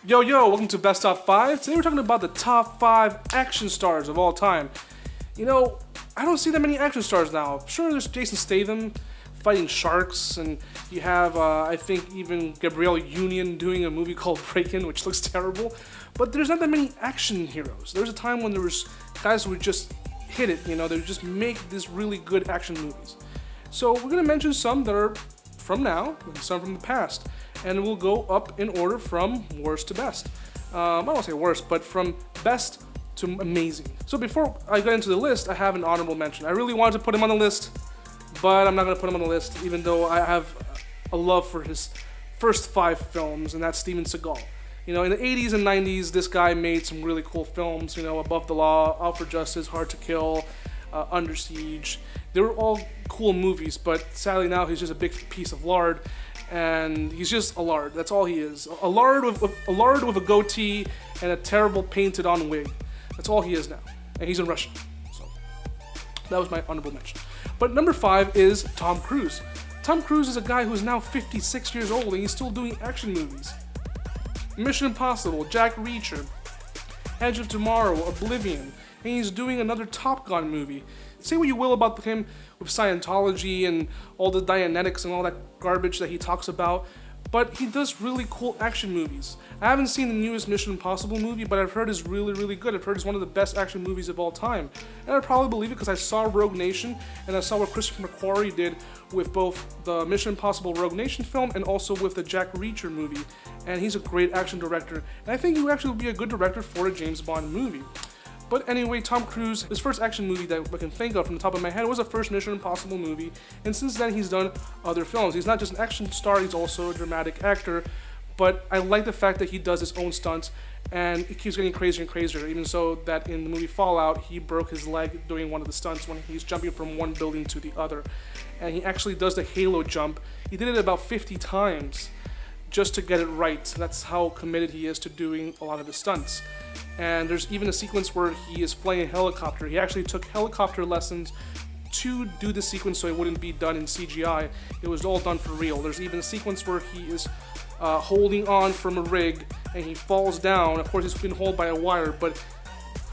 Yo, welcome to Best Top 5. Today we're talking about the top 5 action stars of all time. You know, I don't see that many action stars now. Sure, there's Jason Statham fighting sharks, and you have, I think, even Gabrielle Union doing a movie called Breakin', which looks terrible. But there's not that many action heroes. There was a time when there was guys who would just hit it, you know, they would just make these really good action movies. So we're going to mention some that are from now and some from the past. And we'll go up in order from worst to best. I won't say worst, but from best to amazing. So before I get into the list, I have an honorable mention. I really wanted to put him on the list, but I'm not going to put him on the list, even though I have a love for his first 5 films, and that's Steven Seagal. You know, in the 80s and 90s, this guy made some really cool films, you know, Above the Law, Out for Justice, Hard to Kill, Under Siege. They were all cool movies, but sadly now he's just a big piece of lard. And he's just a lard. That's all he is. A lard with a goatee and a terrible painted-on wig. That's all he is now. And he's in Russia. So that was my honorable mention. But number 5 is Tom Cruise. Tom Cruise is a guy who is now 56 years old and he's still doing action movies. Mission Impossible, Jack Reacher, Edge of Tomorrow, Oblivion, and he's doing another Top Gun movie. Say what you will about him with Scientology and all the Dianetics and all that garbage that he talks about, but he does really cool action movies. I haven't seen the newest Mission Impossible movie, but I've heard it's really, really good. I've heard it's one of the best action movies of all time. And I probably believe it because I saw Rogue Nation, and I saw what Christopher McQuarrie did with both the Mission Impossible Rogue Nation film and also with the Jack Reacher movie. And he's a great action director, and I think he would actually be a good director for a James Bond movie. But anyway, Tom Cruise, his first action movie that I can think of from the top of my head was the first Mission Impossible movie, and since then he's done other films. He's not just an action star, he's also a dramatic actor, but I like the fact that he does his own stunts, and it keeps getting crazier and crazier, even so that in the movie Fallout, he broke his leg doing one of the stunts when he's jumping from one building to the other. And he actually does the halo jump. He did it about 50 times just to get it right. That's how committed he is to doing a lot of his stunts. And there's even a sequence where he is flying a helicopter. He actually took helicopter lessons to do the sequence so it wouldn't be done in CGI. It was all done for real. There's even a sequence where he is holding on from a rig and he falls down. Of course, he's been held by a wire, but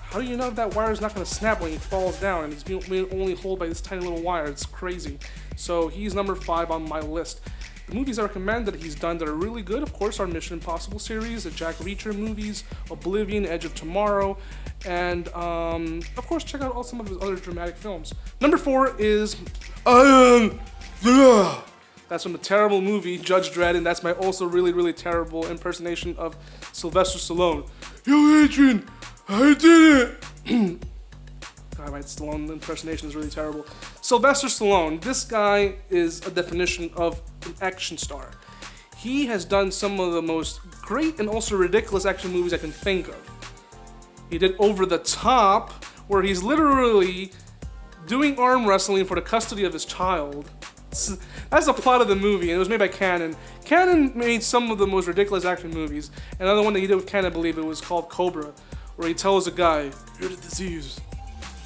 how do you know if that wire is not going to snap when he falls down and he's being only held by this tiny little wire? It's crazy. So he's number 5 on my list. The movies I recommend that he's done that are really good, of course, are Mission Impossible series, the Jack Reacher movies, Oblivion, Edge of Tomorrow, and of course check out some of his other dramatic films. Number 4 is that's from the terrible movie Judge Dredd, and that's my also really, really terrible impersonation of Sylvester Stallone. Yo, Adrian, I did it! God, my Stallone impersonation is really terrible. Sylvester Stallone, this guy is a definition of an action star. He has done some of the most great and also ridiculous action movies I can think of. He did Over the Top, where he's literally doing arm wrestling for the custody of his child. That's the plot of the movie, and it was made by Cannon. Cannon made some of the most ridiculous action movies. Another one that he did with Cannon, I believe it was called Cobra, where he tells a guy, "You're the disease,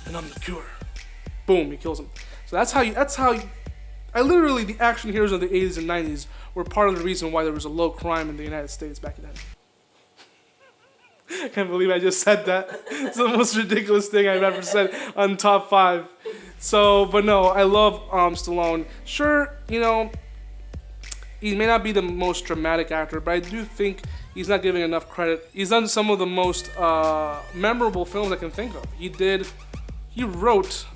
and I'm the cure." Boom, he kills him. So that's how I literally, the action heroes of the 80s and 90s were part of the reason why there was a low crime in the United States back then. I can't believe I just said that. It's the most ridiculous thing I've ever said on top 5. So, but no, I love Stallone. Sure, you know, he may not be the most dramatic actor, but I do think he's not giving enough credit. He's done some of the most memorable films I can think of. He wrote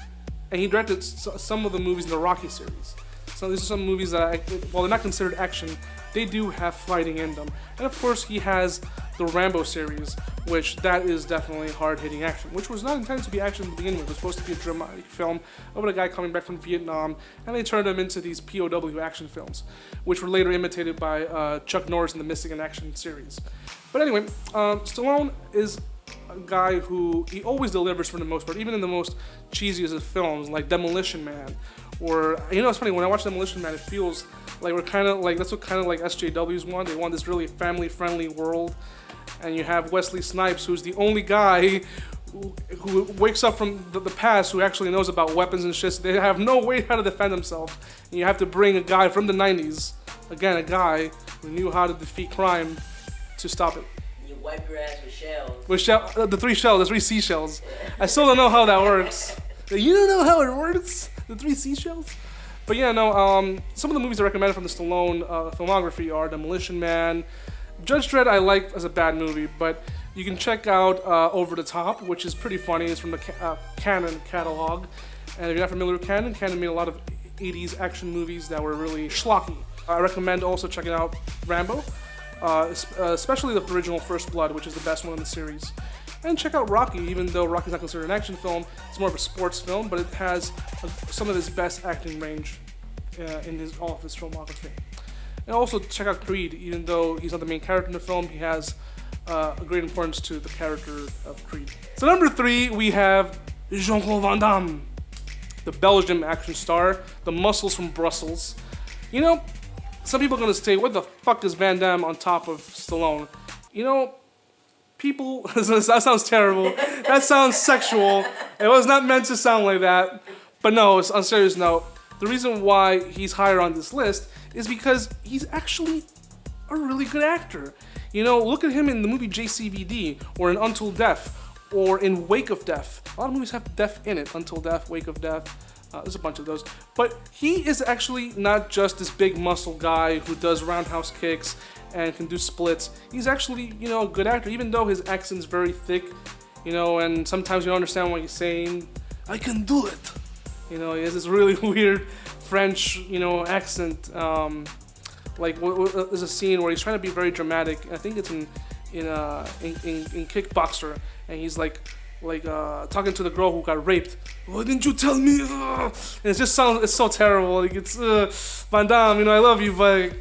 and he directed some of the movies in the Rocky series. So these are some movies that, while they're not considered action, they do have fighting in them. And of course, he has the Rambo series, which that is definitely hard-hitting action, which was not intended to be action to begin with. It was supposed to be a dramatic film about a guy coming back from Vietnam, and they turned him into these POW action films, which were later imitated by Chuck Norris in the Mystic in Action series. But anyway, Stallone is a guy who, he always delivers for the most part, even in the most cheesiest of films, like Demolition Man. Or, you know, it's funny, when I watch Demolition Man, it feels like we're kind of like, that's what kind of like SJWs want. They want this really family-friendly world. And you have Wesley Snipes, who's the only guy who wakes up from the past who actually knows about weapons and shit. So they have no way how to defend themselves. And you have to bring a guy from the 90s, again, a guy who knew how to defeat crime to stop it. You wipe your ass with shells. With the three seashells. I still don't know how that works. You don't know how it works? The three seashells? But yeah, no, some of the movies I recommended from the Stallone filmography are Demolition Man. Judge Dredd I like as a bad movie, but you can check out Over the Top, which is pretty funny. It's from the Cannon catalog. And if you're not familiar with Cannon, Cannon made a lot of 80s action movies that were really schlocky. I recommend also checking out Rambo, especially the original First Blood, which is the best one in the series. And check out Rocky, even though Rocky's not considered an action film. It's more of a sports film, but it has some of his best acting range in all of his filmography. And also check out Creed, even though he's not the main character in the film, he has a great importance to the character of Creed. So number 3, we have JeanClaude Van Damme, the Belgian action star, the muscles from Brussels. You know, some people are gonna say, what the fuck is Van Damme on top of Stallone? You know, people, that sounds terrible. That sounds sexual. It was not meant to sound like that. But no, on a serious note, the reason why he's higher on this list is because he's actually a really good actor. You know, look at him in the movie JCVD, or in Until Death, or in Wake of Death. A lot of movies have death in it. Until Death, Wake of Death. There's a bunch of those. But he is actually not just this big muscle guy who does roundhouse kicks and can do splits. He's actually, you know, a good actor, even though his accent's very thick, you know, and sometimes you don't understand what he's saying. I can do it. You know, he has this really weird French, you know, accent. Like, there's a scene where he's trying to be very dramatic. I think it's in Kickboxer, and he's like talking to the girl who got raped. Why didn't you tell me? And it just sounds, it's so terrible. Like, it's Van Damme, you know, I love you, but.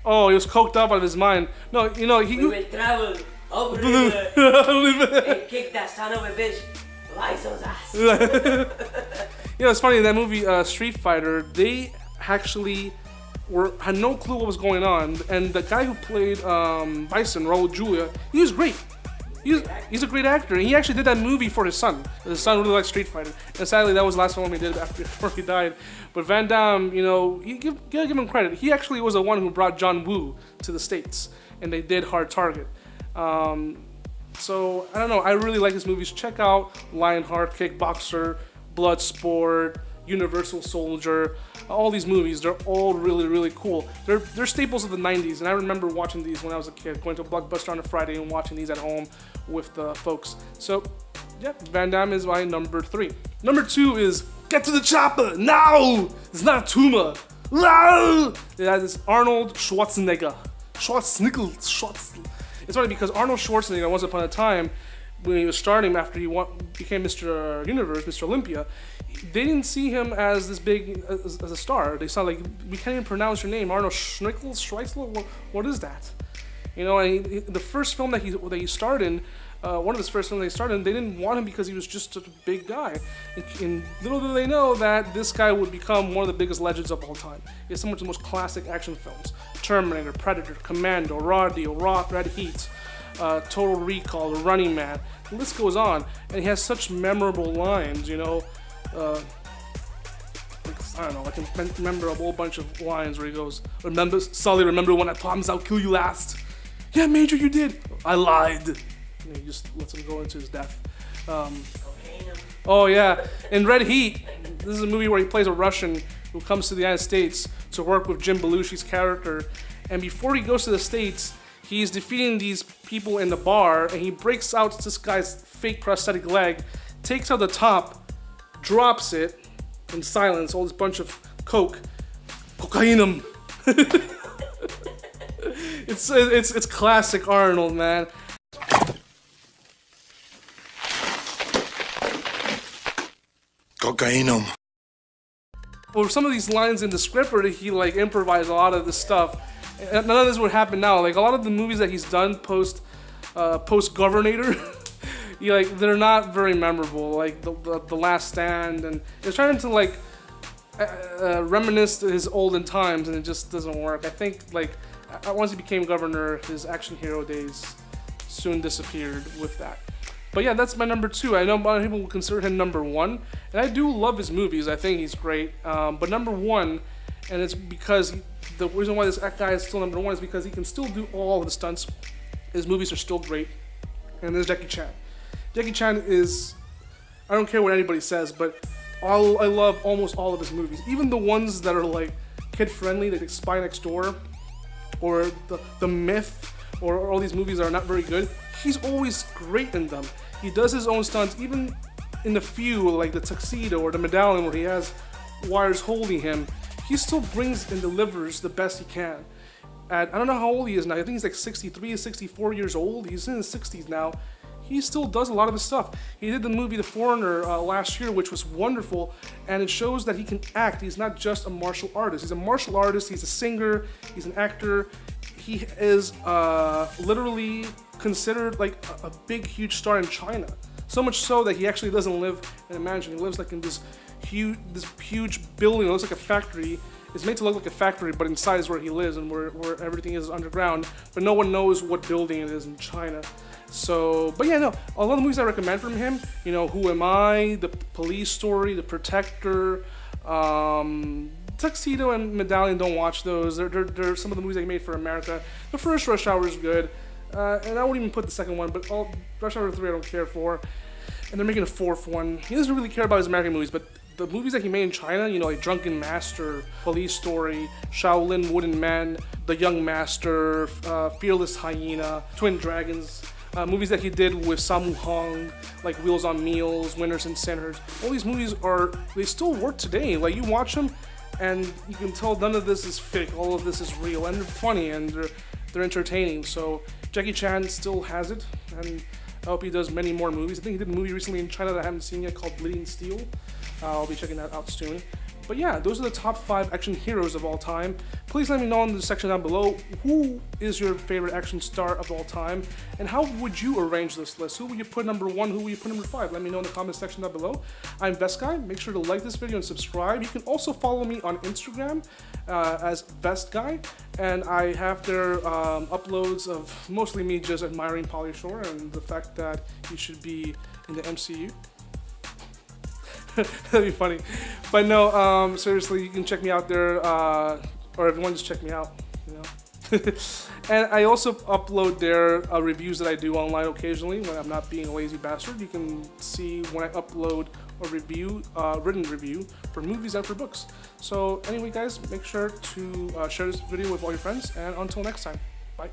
Oh, he was coked up out of his mind. No, you know, he... We will travel over river and kick that son of a bitch Lizo's ass. You know, it's funny, in that movie, Street Fighter, they actually had no clue what was going on. And the guy who played Bison, Raul Julia, he was great. He's a great actor. And he actually did that movie for his son. His son really liked Street Fighter. And sadly, that was the last film he did before he died. But Van Damme, you know, you gotta give him credit. He actually was the one who brought John Woo to the States. And they did Hard Target. So, I don't know. I really like his movies. Check out Lionheart, Kickboxer, Bloodsport, Universal Soldier. All these movies, they're all really, really cool. They're staples of the 90s, and I remember watching these when I was a kid, going to a Blockbuster on a Friday and watching these at home with the folks. So, yeah, Van Damme is my number 3. Number 2 is Get to the Chopper! Now! It's not a tumor! No! That is Arnold Schwarzenegger. It's funny because Arnold Schwarzenegger, once upon a time, when he was starting after he became Mr. Universe, Mr. Olympia, they didn't see him as this big as a star. They saw, like, we can't even pronounce your name, Arnold Schwarzenegger. What is that? You know, and the first film that he starred in, one of his first films that he starred in, they didn't want him because he was just such a big guy. And little do they know that this guy would become one of the biggest legends of all time. He has some of the most classic action films: Terminator, Predator, Commando, Raw Deal, Red Heat, Total Recall, The Running Man. The list goes on, and he has such memorable lines, you know. I don't know, I can remember a whole bunch of lines where he goes, remember when I promised I'll kill you last? Yeah, Major, you did. I lied. And he just lets him go into his death. Oh yeah, in Red Heat, this is a movie where he plays a Russian who comes to the United States to work with Jim Belushi's character. And before he goes to the States, he's defeating these people in the bar, and he breaks out this guy's fake prosthetic leg, takes out the top, drops it in silence, all this bunch of cocainum. It's classic Arnold, man. Cocainum. Well, some of these lines in the script where he like improvised a lot of this stuff. And none of this would happen now. Like a lot of the movies that he's done post Governator, they're not very memorable. Like the Last Stand, and it's trying to like reminisce his olden times, and it just doesn't work. I think like once he became governor, his action hero days soon disappeared with that. But yeah, that's my number 2. I know a lot of people will consider him number 1, and I do love his movies. I think he's great. But number 1, and it's because the reason why this guy is still number one is because he can still do all of the stunts. His movies are still great. And there's Jackie Chan. Jackie Chan is, I don't care what anybody says, but I love almost all of his movies. Even the ones that are like kid-friendly, like Spy Next Door, or the Myth, or all these movies that are not very good. He's always great in them. He does his own stunts, even in the few, like the tuxedo or the medallion where he has wires holding him. He still brings and delivers the best he can. I don't know how old he is now. I think he's like 63 or 64 years old. He's in his 60s now. He still does a lot of his stuff. He did the movie The Foreigner last year, which was wonderful, and it shows that he can act. He's not just a martial artist. He's a martial artist, he's a singer, he's an actor. He is literally considered like a big, huge star in China. So much so that he actually doesn't live in a mansion. He lives like in this huge building. It looks like a factory. It's made to look like a factory, but inside is where he lives and where everything is underground. But no one knows what building it is in China. So, but yeah, no, a lot of the movies I recommend from him, you know, Who Am I, The Police Story, The Protector, Tuxedo and Medallion, don't watch those. They're some of the movies they made for America. The first Rush Hour is good, and I won't even put the second one, but Rush Hour 3 I don't care for. And they're making a fourth one. He doesn't really care about his American movies, but the movies that he made in China, you know, like Drunken Master, Police Story, Shaolin Wooden Man, The Young Master, Fearless Hyena, Twin Dragons, movies that he did with Sammo Hung, like Wheels on Meals, Winners and Sinners. All these movies they still work today. Like, you watch them and you can tell none of this is fake, all of this is real, and they're funny and they're entertaining. So Jackie Chan still has it, and I hope he does many more movies. I think he did a movie recently in China that I haven't seen yet called Bleeding Steel. I'll be checking that out soon. But yeah, those are the top 5 action heroes of all time. Please let me know in the section down below, who is your favorite action star of all time, and how would you arrange this list? Who would you put number 1, who would you put number 5? Let me know in the comment section down below. I'm Vest Guy. Make sure to like this video and subscribe. You can also follow me on Instagram as Vest Guy, and I have there uploads of mostly me just admiring Pauly Shore and the fact that he should be in the MCU. That'd be funny. But no, seriously, you can check me out there, or everyone just check me out, you know. And I also upload there reviews that I do online occasionally when I'm not being a lazy bastard. You can see when I upload a review, written review for movies and for books. So anyway, guys, make sure to share this video with all your friends, and until next time, bye.